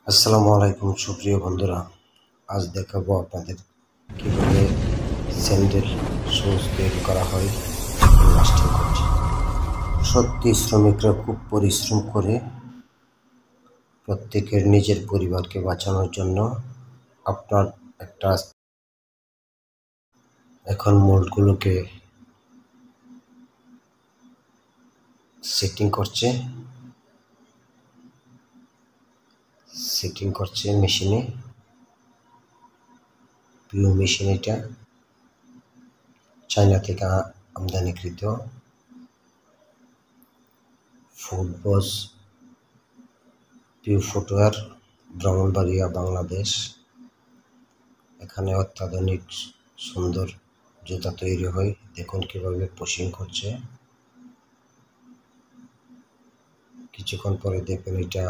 আসসালামু আলাইকুম সুপ্রিয় বন্ধুরা, আজ দেখাবো আপনাদের কিভাবে স্যান্ডেল শুজ তৈরি করা হয় এবং লাস্টিং করছে। সত্যি শ্রমিকরা খুব পরিশ্রম করে প্রত্যেকের নিজের পরিবারকে বাঁচানোর জন্য আপনার একটা এখন মোল্ডগুলোকে সেটিং করছে মেশিনে, পিও মেশিন। এটা চায়না থেকে আমদানিকৃত ফুটবস পিউ ফুটওয়্যার, ব্রাহ্মণবাড়িয়া, বাংলাদেশ। এখানে অত্যাধুনিক সুন্দর জুতা তৈরি হয়। দেখুন কিভাবে পুশিং করছে। কিছুক্ষণ পরে দেখবেন এটা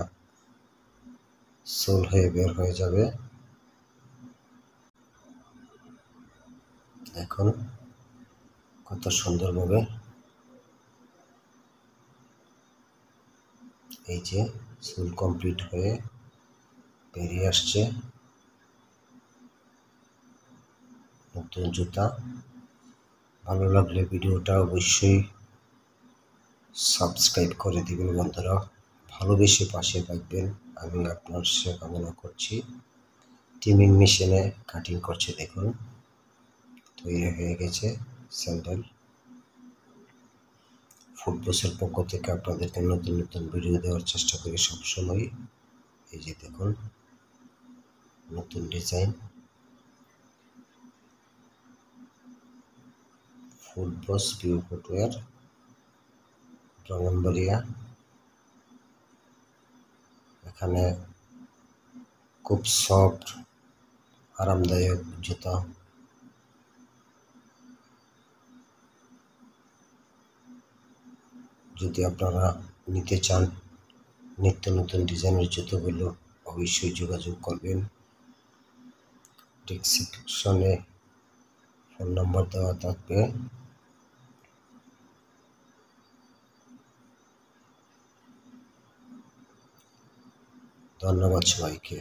সোল হয়ে বের হয়ে যাবে। দেখুন কত সুন্দরভাবে এই যে সোল কমপ্লিট হয়ে বেরিয়ে আসছে নতুন জুতা। ভালো লাগলে ভিডিওটা অবশ্যই সাবস্ক্রাইব করে দিবেন বন্ধুরা, ভালোবেসে পাশে থাকবেন, আমি আপনার সে কামনা করছি। টিমিং মেশিনে কাটিং করছে, দেখুন তৈরি হয়ে গেছে স্যান্ডেল। ফুটবসের পক্ষ থেকে আপনাদেরকে নতুন নতুন ভিডিও দেওয়ার চেষ্টা করি সবসময়। এই যে দেখুন নতুন ডিজাইন ফুটবস পিউ ফুটওয়্যার, ব্রাহ্মণবাড়িয়া। এখানে খুব সফট আরামদায়ক জুতা। যদি আপনারা নিতে চান নিত্য নতুন ডিজাইনের জুতোগুলো, অবশ্যই যোগাযোগ করবেন। ডেসক্রিপশনে ফোন নম্বর দেওয়া থাকবে। ধন্যবাদ সবাইকে।